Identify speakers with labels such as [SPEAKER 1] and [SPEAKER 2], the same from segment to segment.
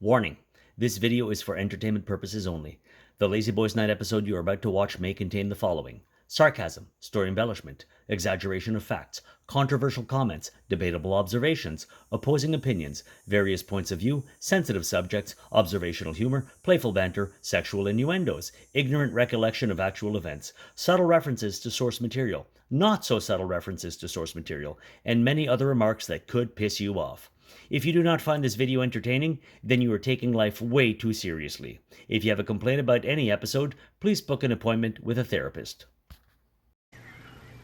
[SPEAKER 1] Warning, this video is for entertainment purposes only. The Lazyboys Night episode you are about to watch may contain the following: sarcasm, story embellishment, exaggeration of facts, controversial comments, debatable observations, opposing opinions, various points of view, sensitive subjects, observational humor, playful banter, sexual innuendos, ignorant recollection of actual events, subtle references to source material, not so subtle references to source material, and many other remarks that could piss you off. If you do not find this video entertaining, then you are taking life way too seriously. If you have a complaint about any episode, please book an appointment with a therapist.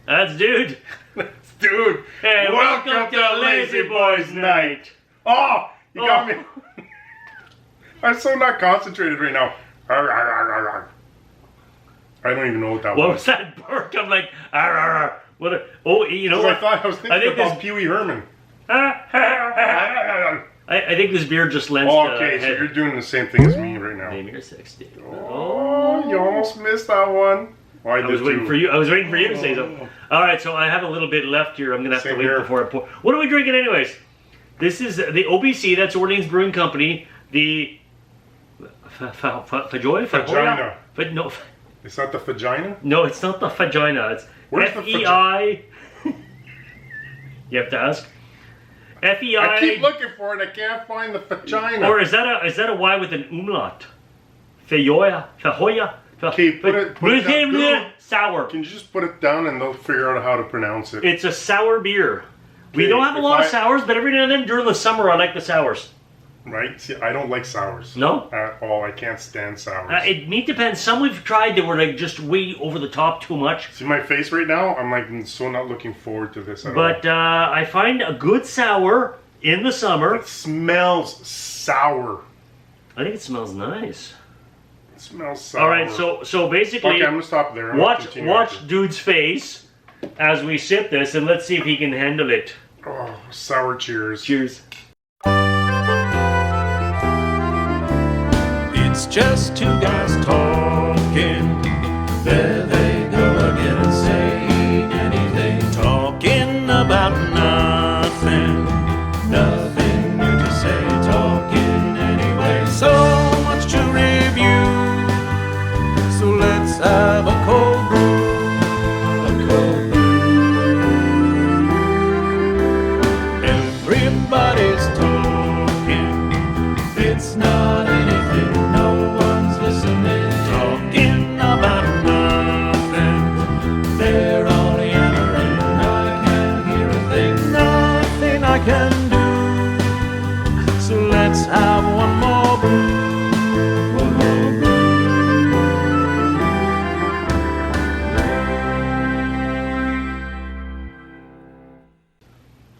[SPEAKER 1] That's Dude.
[SPEAKER 2] That's Dude.
[SPEAKER 1] Hey, welcome to Lazyboys Night.
[SPEAKER 2] Oh, you got me. I'm so not concentrated right now. I don't even know what that was.
[SPEAKER 1] What was that bark? I'm like, arr, arr, arr. What? You know what?
[SPEAKER 2] I was thinking about Pee Wee Herman.
[SPEAKER 1] I think this beer just lends
[SPEAKER 2] okay, so you're doing the same thing as me right now.
[SPEAKER 1] Name your sex tape.
[SPEAKER 2] Oh, you almost missed that one. Well,
[SPEAKER 1] I was waiting for you. I was waiting for you to say something. All right, so I have a little bit left here. I'm gonna have to wait before I pour. What are we drinking, anyways? This is the OBC. That's Orleans Brewing Company. The Feijoa.
[SPEAKER 2] Vagina.
[SPEAKER 1] No.
[SPEAKER 2] It's not the vagina.
[SPEAKER 1] No, it's not the vagina. It's FEI. You have to ask. FEI.
[SPEAKER 2] I keep looking for it. I can't find the vagina.
[SPEAKER 1] Or is that a Y with an umlaut? Feijoa.
[SPEAKER 2] Okay, put it down.
[SPEAKER 1] Sour.
[SPEAKER 2] Can you just put it down and they'll figure out how to pronounce it?
[SPEAKER 1] It's a sour beer. We don't have a lot of sours, but every now and then during the summer I like the sours.
[SPEAKER 2] Right? See, I don't like sours.
[SPEAKER 1] No?
[SPEAKER 2] At all. I can't stand sours.
[SPEAKER 1] It depends. Some we've tried that were like just way over the top too much.
[SPEAKER 2] See my face right now? I'm like so not looking forward to this at all.
[SPEAKER 1] But I find a good sour in the summer.
[SPEAKER 2] It smells sour.
[SPEAKER 1] I think it smells nice.
[SPEAKER 2] It smells sour.
[SPEAKER 1] All right, so basically,
[SPEAKER 2] okay, I'm gonna stop there.
[SPEAKER 1] Watch Dude's face as we sip this, and let's see if he can handle it.
[SPEAKER 2] Oh, sour cheers.
[SPEAKER 1] Cheers.
[SPEAKER 3] It's just two guys talking. There they go again, saying anything. Talking about nothing. Nothing new to say. Talking anyway. So much to review. So let's have a cold brew. A cold brew. Everybody's talking. It's not anything. Talking about nothing. They're all yammering. I can't hear a thing. Nothing I can do. So let's have one more brew. One more brew.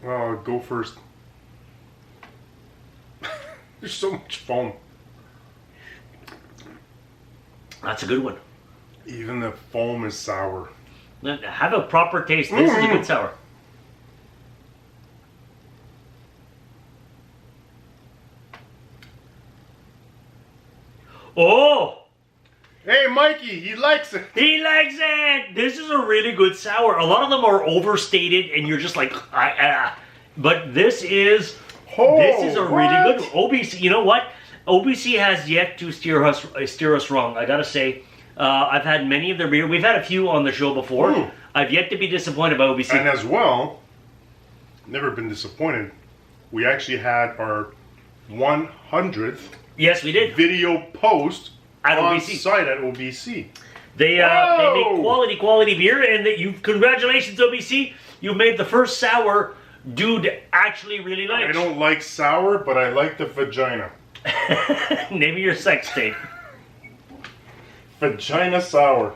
[SPEAKER 2] Oh, go first. There's so much foam.
[SPEAKER 1] That's a good one.
[SPEAKER 2] Even the foam is sour.
[SPEAKER 1] Have a proper taste. This is a good sour. Oh!
[SPEAKER 2] Hey, Mikey, he likes it.
[SPEAKER 1] He likes it! This is a really good sour. A lot of them are overstated and you're just like, but this is a really good OBC. You know what? OBC has yet to steer us wrong. I gotta say, I've had many of their beer. We've had a few on the show before. I've yet to be disappointed by OBC.
[SPEAKER 2] And as well, never been disappointed. We actually had our 100th
[SPEAKER 1] yes, we did
[SPEAKER 2] video post
[SPEAKER 1] at
[SPEAKER 2] on
[SPEAKER 1] OBC.
[SPEAKER 2] Site at OBC.
[SPEAKER 1] They make quality beer, and congratulations OBC. You made the first sour Dude actually really likes.
[SPEAKER 2] I don't like sour, but I like the vagina.
[SPEAKER 1] Name your sex tape.
[SPEAKER 2] Vagina sour.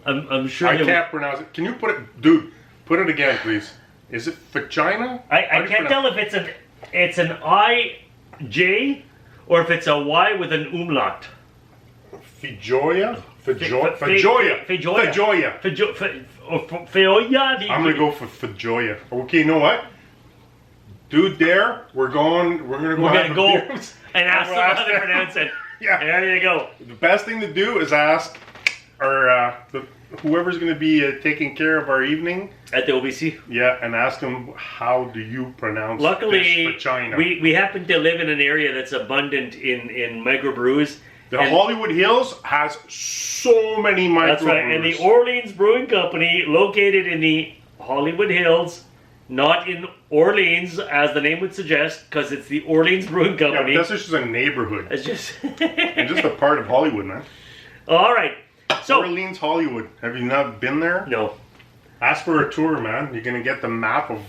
[SPEAKER 1] I'm sure
[SPEAKER 2] I can't pronounce it. Can you put it, dude? Put it again, please. Is it vagina?
[SPEAKER 1] I can't tell if it's an IJ or if it's a Y with an umlaut.
[SPEAKER 2] Feijoa? Feijoa? I'm gonna go for Feijoa. Okay, you know what? Dude, we're gonna go
[SPEAKER 1] and ask them how to pronounce it.
[SPEAKER 2] Yeah.
[SPEAKER 1] There you go.
[SPEAKER 2] The best thing to do is ask our whoever's going to be taking care of our evening.
[SPEAKER 1] At the OBC?
[SPEAKER 2] Yeah, and ask them, how do you pronounce
[SPEAKER 1] Luckily,
[SPEAKER 2] this vagina?
[SPEAKER 1] we happen to live in an area that's abundant in microbrews.
[SPEAKER 2] The Hollywood Hills has so many microbrews.
[SPEAKER 1] That's right, and the Orleans Brewing Company, located in the Hollywood Hills, not in Orleans, as the name would suggest, because it's the Orleans Brewing Company.
[SPEAKER 2] Yeah, but that's just a neighborhood.
[SPEAKER 1] It's just...
[SPEAKER 2] and just a part of Hollywood, man.
[SPEAKER 1] All right. So,
[SPEAKER 2] Orleans, Hollywood. Have you not been there?
[SPEAKER 1] No.
[SPEAKER 2] Ask for a tour, man. You're going to get the map of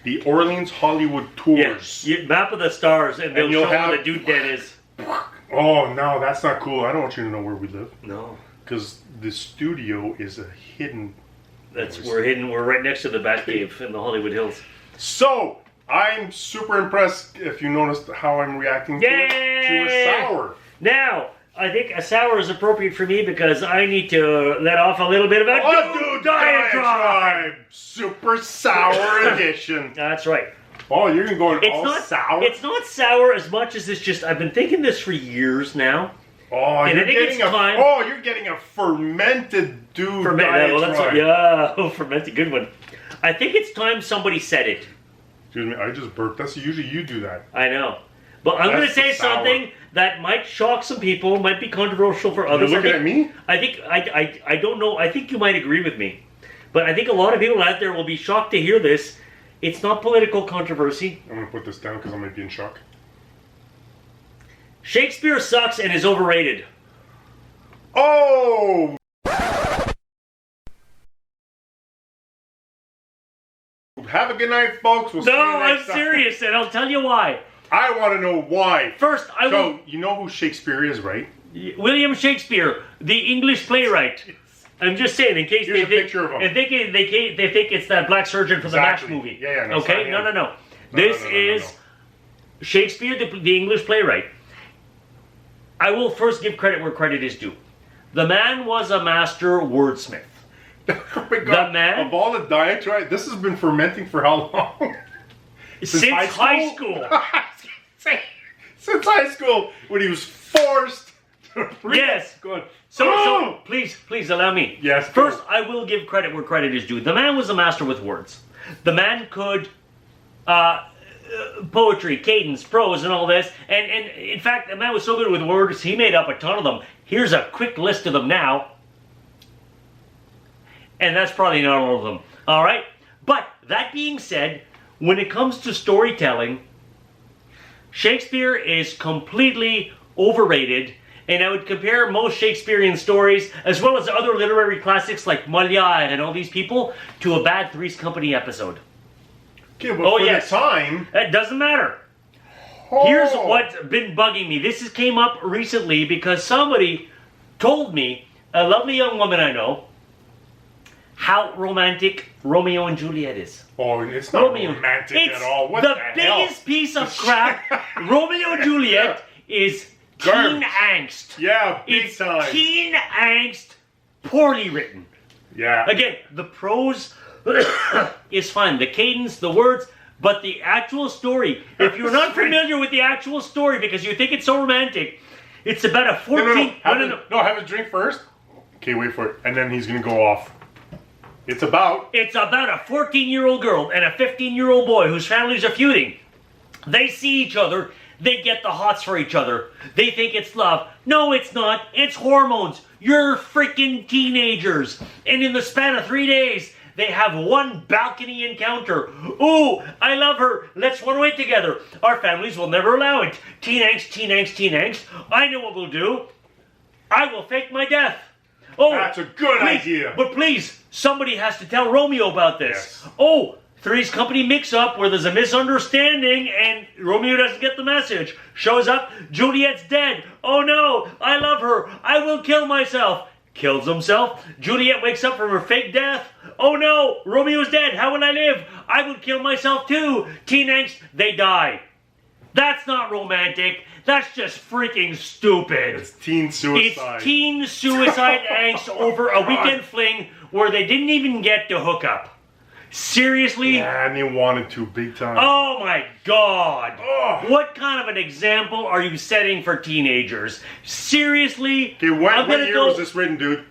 [SPEAKER 2] the Orleans Hollywood tours.
[SPEAKER 1] Yeah, map of the stars, and they'll show where the dude den is.
[SPEAKER 2] Oh, no, that's not cool. I don't want you to know where we live.
[SPEAKER 1] No.
[SPEAKER 2] Because the studio is a hidden...
[SPEAKER 1] We're hidden. We're right next to the Batcave in the Hollywood Hills.
[SPEAKER 2] So, I'm super impressed, if you noticed how I'm reacting to it, to a sour.
[SPEAKER 1] Now, I think a sour is appropriate for me because I need to let off a little bit of a diatribe.
[SPEAKER 2] Super sour edition.
[SPEAKER 1] That's right.
[SPEAKER 2] Oh, you're going to go all sour?
[SPEAKER 1] It's not sour as much as it's just, I've been thinking this for years now.
[SPEAKER 2] Oh, you're getting a fermented diatribe.
[SPEAKER 1] Fermented, good one. I think it's time somebody said it.
[SPEAKER 2] Excuse me, I just burped. That's usually you do that.
[SPEAKER 1] I know. But I'm going to say something that might shock some people, might be controversial for others.
[SPEAKER 2] You're looking at me?
[SPEAKER 1] I don't know. I think you might agree with me. But I think a lot of people out there will be shocked to hear this. It's not political controversy.
[SPEAKER 2] I'm going to put this down because I might be in shock.
[SPEAKER 1] Shakespeare sucks and is overrated.
[SPEAKER 2] Oh! Have a good night, folks. We'll see you next time.
[SPEAKER 1] I'm serious, and I'll tell you why.
[SPEAKER 2] I want to know why.
[SPEAKER 1] First,
[SPEAKER 2] you know who Shakespeare is, right?
[SPEAKER 1] William Shakespeare, the English playwright. I'm just saying, in case
[SPEAKER 2] Here's a picture of him.
[SPEAKER 1] they think it's that black surgeon from the MASH movie.
[SPEAKER 2] Yeah.
[SPEAKER 1] No, okay, no. This is Shakespeare, the English playwright. I will first give credit where credit is due. The man was a master wordsmith.
[SPEAKER 2] Oh my God.
[SPEAKER 1] The man,
[SPEAKER 2] of all the diatribe, this has been fermenting for how long?
[SPEAKER 1] Since high school.
[SPEAKER 2] Since high school, when he was forced to read.
[SPEAKER 1] Yes.
[SPEAKER 2] Good.
[SPEAKER 1] So please allow me.
[SPEAKER 2] Yes.
[SPEAKER 1] First, I will give credit where credit is due. The man was a master with words. The man could poetry, cadence, prose, and all this. And in fact, the man was so good with words, he made up a ton of them. Here's a quick list of them now. And that's probably not all of them. All right? But that being said, when it comes to storytelling, Shakespeare is completely overrated. And I would compare most Shakespearean stories, as well as other literary classics like Molière and all these people, to a bad Three's Company episode.
[SPEAKER 2] Okay, but for the time...
[SPEAKER 1] It doesn't matter. Here's what's been bugging me. This came up recently because somebody told me, a lovely young woman I know, how romantic Romeo and Juliet is.
[SPEAKER 2] Oh, it's not romantic at all. What the hell?
[SPEAKER 1] The biggest piece of crap. Romeo and Juliet is teen angst.
[SPEAKER 2] Yeah, big time.
[SPEAKER 1] Teen angst, poorly written.
[SPEAKER 2] Yeah.
[SPEAKER 1] Again, the prose is fine. The cadence, the words, but the actual story. If you're not familiar with the actual story because you think it's so romantic, it's about a 14...
[SPEAKER 2] No, have a drink first. Okay, wait for it. And then he's going to go off. It's about a
[SPEAKER 1] 14-year-old girl and a 15-year-old boy whose families are feuding. They see each other. They get the hots for each other. They think it's love. No, it's not. It's hormones. You're freaking teenagers. And in the span of 3 days, they have one balcony encounter. Ooh, I love her. Let's run away together. Our families will never allow it. Teen angst, teen angst, teen angst. I know what we'll do. I will fake my death. Oh,
[SPEAKER 2] that's a good idea.
[SPEAKER 1] But please, somebody has to tell Romeo about this. Yes. Oh, Three's Company mix-up where there's a misunderstanding and Romeo doesn't get the message. Shows up, Juliet's dead. Oh no, I love her. I will kill myself. Kills himself. Juliet wakes up from her fake death. Oh no, Romeo's dead. How will I live? I will kill myself too. Teen angst, they die. That's not romantic. That's just freaking stupid.
[SPEAKER 2] It's teen suicide.
[SPEAKER 1] It's teen suicide angst over a weekend fling where they didn't even get to hook up. Seriously?
[SPEAKER 2] Yeah, and they wanted to big time.
[SPEAKER 1] Oh my God. Oh. What kind of an example are you setting for teenagers? Seriously?
[SPEAKER 2] Okay, what year was this written, dude?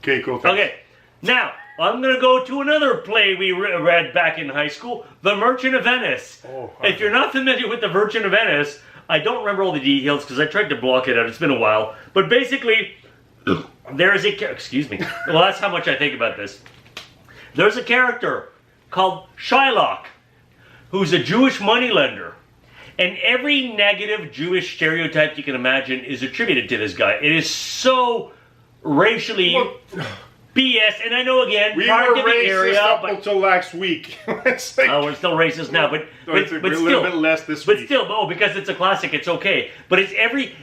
[SPEAKER 2] Okay, cool. Thanks.
[SPEAKER 4] Okay, now I'm gonna go to another play we read back in high school, The Merchant of Venice.
[SPEAKER 2] Oh,
[SPEAKER 4] If you're not familiar with The Merchant of Venice, I don't remember all the details because I tried to block it out. It's been a while, but basically, there is a excuse me. Well, that's how much I think about this. There's a character called Shylock, who's a Jewish moneylender. And every negative Jewish stereotype you can imagine is attributed to this guy. It is so racially BS. And I know, again,
[SPEAKER 2] We
[SPEAKER 4] part
[SPEAKER 2] were
[SPEAKER 4] of the
[SPEAKER 2] racist
[SPEAKER 4] area,
[SPEAKER 2] up
[SPEAKER 4] but
[SPEAKER 2] until last week. It's like,
[SPEAKER 4] we're still racist now. But
[SPEAKER 2] it's a
[SPEAKER 4] still,
[SPEAKER 2] little bit less this
[SPEAKER 4] but
[SPEAKER 2] week.
[SPEAKER 4] still, because it's a classic, it's okay. But it's every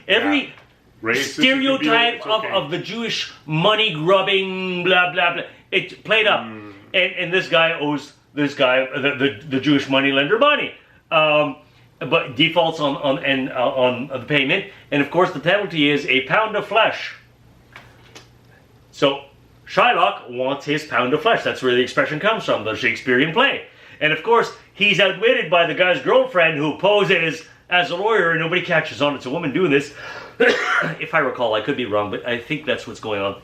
[SPEAKER 2] Racist,
[SPEAKER 4] stereotype
[SPEAKER 2] it's okay.
[SPEAKER 4] of the Jewish money grubbing, blah blah blah. It's played up, and this guy owes this guy the Jewish moneylender money, but defaults on the payment, and of course the penalty is a pound of flesh. So Shylock wants his pound of flesh. That's where the expression comes from, the Shakespearean play, and of course he's outwitted by the guy's girlfriend who poses as a lawyer, and nobody catches on. It's a woman doing this. If I recall, I could be wrong, but I think that's what's going on.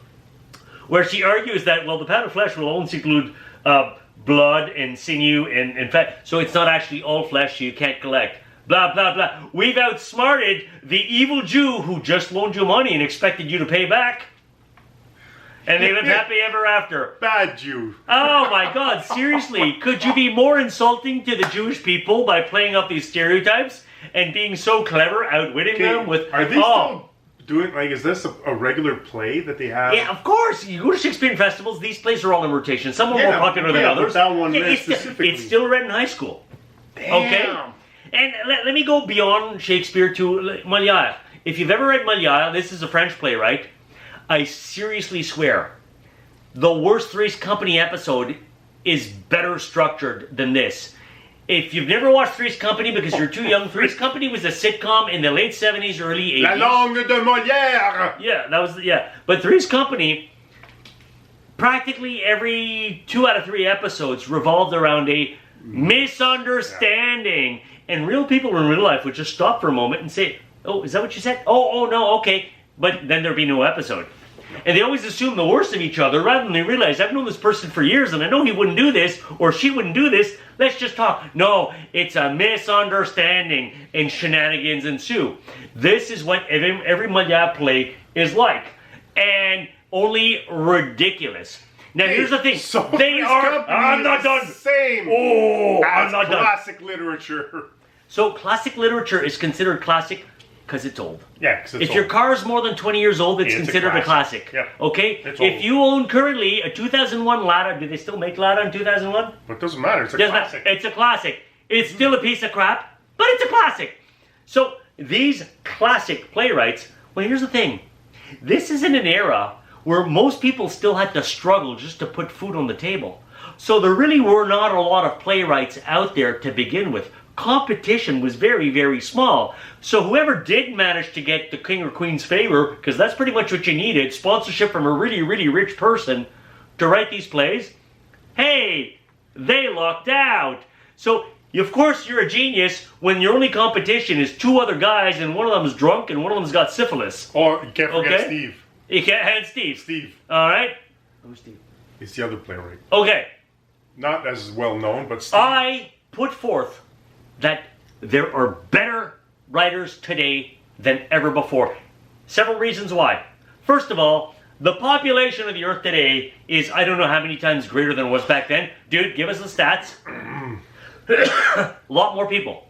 [SPEAKER 4] Where she argues that, well, the pound of flesh will only include blood and sinew and fat, so it's not actually all flesh, you can't collect. Blah, blah, blah. We've outsmarted the evil Jew who just loaned you money and expected you to pay back. And they live happy ever after.
[SPEAKER 2] Bad Jew.
[SPEAKER 4] Oh my God, seriously. Could you be more insulting to the Jewish people by playing up these stereotypes and being so clever, outwitting them with...
[SPEAKER 2] Are they still doing, like, is this a regular play that they have?
[SPEAKER 4] Yeah, of course. You go to Shakespearean festivals, these plays are all in rotation. Some are more popular than others.
[SPEAKER 2] But that one
[SPEAKER 4] It's still read in high school.
[SPEAKER 2] Damn.
[SPEAKER 4] Okay? And let me go beyond Shakespeare to Molière. If you've ever read Molière, this is a French playwright. I seriously swear, the worst Three's Company episode is better structured than this. If you've never watched Three's Company because you're too young, Three's Company was a sitcom in the late 70s, early 80s.
[SPEAKER 2] La langue de Molière!
[SPEAKER 4] Yeah, that was, yeah. But Three's Company, practically every 2 out of 3 episodes revolved around a misunderstanding. And real people in real life would just stop for a moment and say, oh, is that what you said? Oh, no, okay. But then there'd be no episode. And they always assume the worst of each other rather than they realize, I've known this person for years and I know he wouldn't do this or she wouldn't do this. Let's just talk. No, it's a misunderstanding and shenanigans ensue. This is what every Molière play is like. And only ridiculous. Now here's the thing.
[SPEAKER 2] So
[SPEAKER 4] they are... I'm not done.
[SPEAKER 2] Same.
[SPEAKER 4] Oh, I'm not done.
[SPEAKER 2] Classic literature.
[SPEAKER 4] So classic literature is considered classic because it's old.
[SPEAKER 2] Yeah, because
[SPEAKER 4] If your car is more than 20 years old, it's considered a classic.
[SPEAKER 2] Yeah.
[SPEAKER 4] Okay?
[SPEAKER 2] It's
[SPEAKER 4] If
[SPEAKER 2] old.
[SPEAKER 4] you own currently a 2001 Lada, do they still make Lada in 2001?
[SPEAKER 2] But it doesn't matter. It's a
[SPEAKER 4] Doesn't matter.
[SPEAKER 2] classic.
[SPEAKER 4] It's a classic. It's still a piece of crap, but it's a classic. So these classic playwrights, well, here's the thing. This is in an era where most people still had to struggle just to put food on the table. So there really were not a lot of playwrights out there to begin with. Competition was very, very small. So whoever did manage to get the king or queen's favor, because that's pretty much what you needed, sponsorship from a really, really rich person to write these plays, hey, they lucked out. So, of course, you're a genius when your only competition is 2 other guys and one of them is drunk and one of them's got syphilis.
[SPEAKER 2] Oh, you can't forget
[SPEAKER 4] Okay.
[SPEAKER 2] Steve.
[SPEAKER 4] You can't hand Steve.
[SPEAKER 2] Steve.
[SPEAKER 4] All right? Who's Steve?
[SPEAKER 2] He's the other playwright.
[SPEAKER 4] Okay.
[SPEAKER 2] Not as well known, but Steve.
[SPEAKER 4] I put forth that there are better writers today than ever before. Several reasons why. First of all, the population of the earth today is, I don't know how many times greater than it was back then. Dude, give us the stats. A lot more people.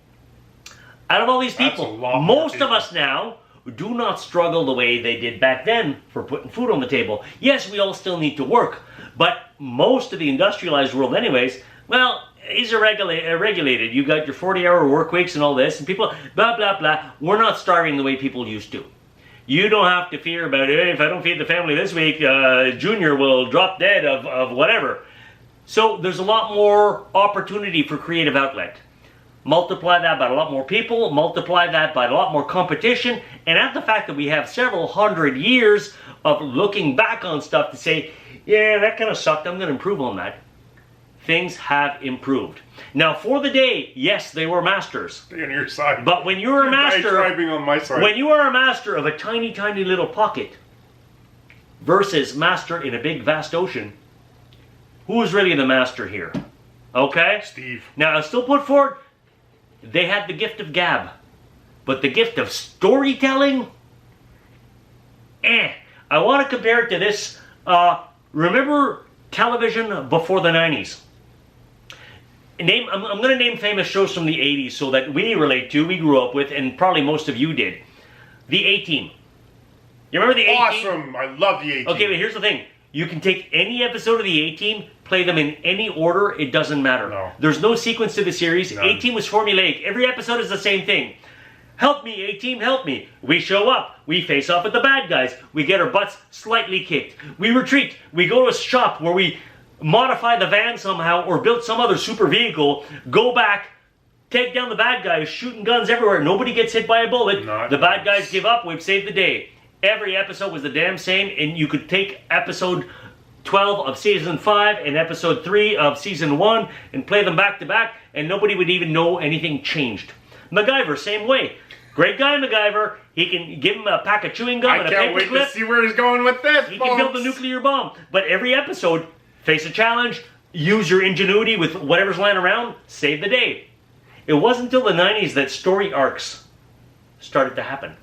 [SPEAKER 4] Out of all these
[SPEAKER 2] That's
[SPEAKER 4] people,
[SPEAKER 2] a lot more
[SPEAKER 4] most
[SPEAKER 2] people.
[SPEAKER 4] of us now do not struggle the way they did back then for putting food on the table. Yes, we all still need to work, but most of the industrialized world anyways, well, these are regulated. You got your 40-hour work weeks and all this, and people, blah, blah, blah. We're not starving the way people used to. You don't have to fear about it. If I don't feed the family this week, Junior will drop dead of whatever. So there's a lot more opportunity for creative outlet. Multiply that by a lot more people, multiply that by a lot more competition, and add the fact that we have several hundred years of looking back on stuff to say, yeah, that kind of sucked, I'm going to improve on that. Things have improved. Now, for the day, yes, they were masters.
[SPEAKER 2] Stay on your side.
[SPEAKER 4] But when you're a master,
[SPEAKER 2] Diatribing on my side.
[SPEAKER 4] when you are a master of a tiny, tiny little pocket, versus master in a big vast ocean, who is really the master here? Okay?
[SPEAKER 2] Steve.
[SPEAKER 4] Now, I'll still put forward, they had the gift of gab. But the gift of storytelling? I want to compare it to this. Remember television before the 90s? I'm going to name famous shows from the 80s so that we relate to, we grew up with, and probably most of you did. The A-Team. You remember the A-Team?
[SPEAKER 2] Awesome. I love the A-Team.
[SPEAKER 4] Okay, but here's the thing. You can take any episode of the A-Team, play them in any order, it doesn't matter.
[SPEAKER 2] No.
[SPEAKER 4] There's no sequence to the series.
[SPEAKER 2] None.
[SPEAKER 4] A-Team was formulaic. Every episode is the same thing. Help me, A-Team, help me. We show up. We face off with the bad guys. We get our butts slightly kicked. We retreat. We go to a shop where we modify the van somehow or build some other super vehicle, go back, take down the bad guys, shooting guns everywhere. Nobody gets hit by a bullet. The bad guys give up. We've saved the day. Every episode was the damn same, and you could take episode 12 of season 5 and episode 3 of season 1 and play them back to back, and nobody would even know anything changed. MacGyver, same way. Great guy, MacGyver. He can give him a pack of chewing gum and a paper clip.
[SPEAKER 2] I can't wait to see where he's going with this,
[SPEAKER 4] He can build a nuclear bomb. But every episode, face a challenge, use your ingenuity with whatever's lying around, save the day. It wasn't until the 90s that story arcs started to happen.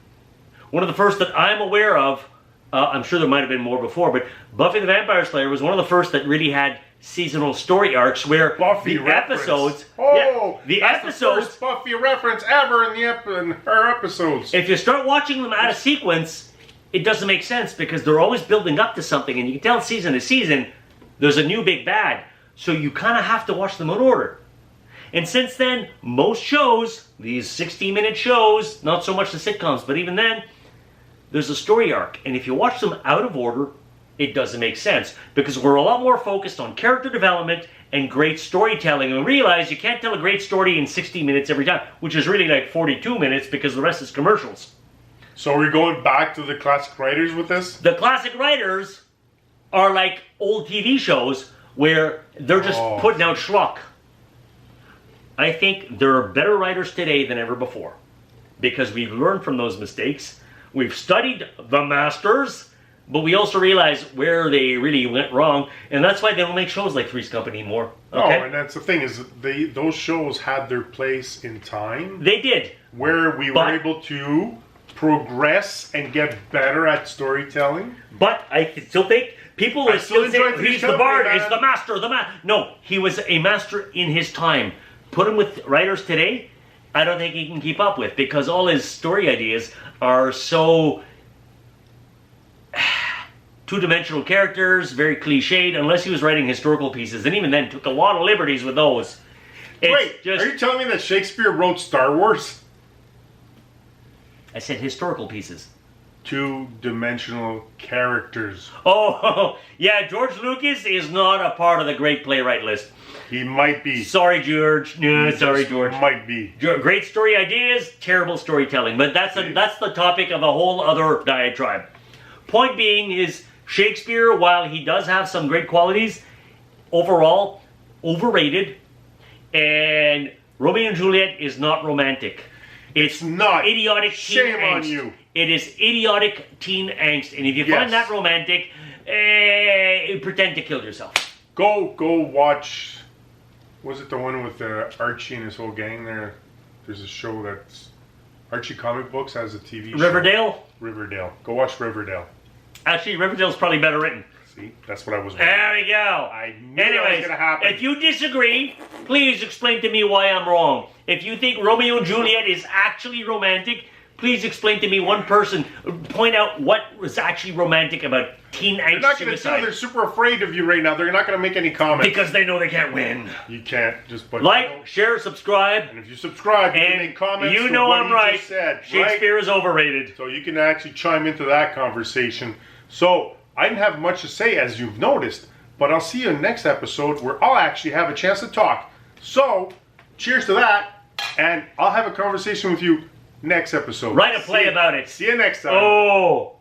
[SPEAKER 4] One of the first that I'm aware of, I'm sure there might have been more before, but Buffy the Vampire Slayer was one of the first that really had seasonal story arcs where
[SPEAKER 2] Buffy
[SPEAKER 4] the
[SPEAKER 2] reference.
[SPEAKER 4] episodes...
[SPEAKER 2] Oh,
[SPEAKER 4] the
[SPEAKER 2] that's
[SPEAKER 4] episodes...
[SPEAKER 2] the first Buffy reference ever in her episodes.
[SPEAKER 4] If you start watching them out of sequence, it doesn't make sense because they're always building up to something, and you can tell season to season there's a new big bad. So you kind of have to watch them in order. And since then, most shows, these 60-minute shows, not so much the sitcoms, but even then, there's a story arc. And if you watch them out of order, it doesn't make sense because we're a lot more focused on character development and great storytelling. And realize you can't tell a great story in 60 minutes every time, which is really like 42 minutes because the rest is commercials.
[SPEAKER 2] So are we going back to the classic writers with this?
[SPEAKER 4] The classic writers are like old TV shows where they're just putting out schlock. I think there are better writers today than ever before because we've learned from those mistakes. We've studied the masters, but we also realize where they really went wrong, and that's why they don't make shows like Three's Company anymore. Okay?
[SPEAKER 2] Oh, and that's the thing is those shows had their place in time.
[SPEAKER 4] They did.
[SPEAKER 2] Where we were able to progress and get better at storytelling.
[SPEAKER 4] But I still think people would still say he's the bard,
[SPEAKER 2] man.
[SPEAKER 4] he's the master, No, he was a master in his time. Put him with writers today, I don't think he can keep up with because all his story ideas are so two-dimensional characters, very cliched, unless he was writing historical pieces, and even then took a lot of liberties with those.
[SPEAKER 2] Wait, are you telling me that Shakespeare wrote Star Wars?
[SPEAKER 4] I said historical pieces.
[SPEAKER 2] Two-dimensional characters.
[SPEAKER 4] Oh, yeah, George Lucas is not a part of the great playwright list.
[SPEAKER 2] He might be.
[SPEAKER 4] Sorry, George. No, sorry, George.
[SPEAKER 2] Might be.
[SPEAKER 4] Great story ideas, terrible storytelling. But that's the topic of a whole other diatribe. Point being is Shakespeare, while he does have some great qualities, overall overrated. And Romeo and Juliet is not romantic. It's
[SPEAKER 2] not.
[SPEAKER 4] Idiotic teen
[SPEAKER 2] Shame
[SPEAKER 4] angst.
[SPEAKER 2] on you.
[SPEAKER 4] It is idiotic teen angst. And if you find that romantic, pretend to kill yourself.
[SPEAKER 2] Go watch. Was it the one with Archie and his whole gang there? There's a show that's Archie Comic Books has a TV show. Riverdale. Go watch Riverdale.
[SPEAKER 4] Actually, Riverdale's probably better written.
[SPEAKER 2] See, that's what I was.
[SPEAKER 4] There we go.
[SPEAKER 2] I knew that was going to happen.
[SPEAKER 4] If you disagree, please explain to me why I'm wrong. If you think Romeo and Juliet is actually romantic, please explain to me one person. Point out what was actually romantic about teen angst.
[SPEAKER 2] They're not going to do. They're super afraid of you right now. They're not going to make any comments
[SPEAKER 4] because they know they can't win.
[SPEAKER 2] You can't just
[SPEAKER 4] like, share, subscribe,
[SPEAKER 2] and if you subscribe, you can make comments.
[SPEAKER 4] You know I'm right.
[SPEAKER 2] Said,
[SPEAKER 4] Shakespeare is overrated.
[SPEAKER 2] So you can actually chime into that conversation. So I didn't have much to say, as you've noticed, but I'll see you in the next episode where I'll actually have a chance to talk. So cheers to that, and I'll have a conversation with you next episode.
[SPEAKER 4] Write a play about it.
[SPEAKER 2] See you next time.
[SPEAKER 4] Oh.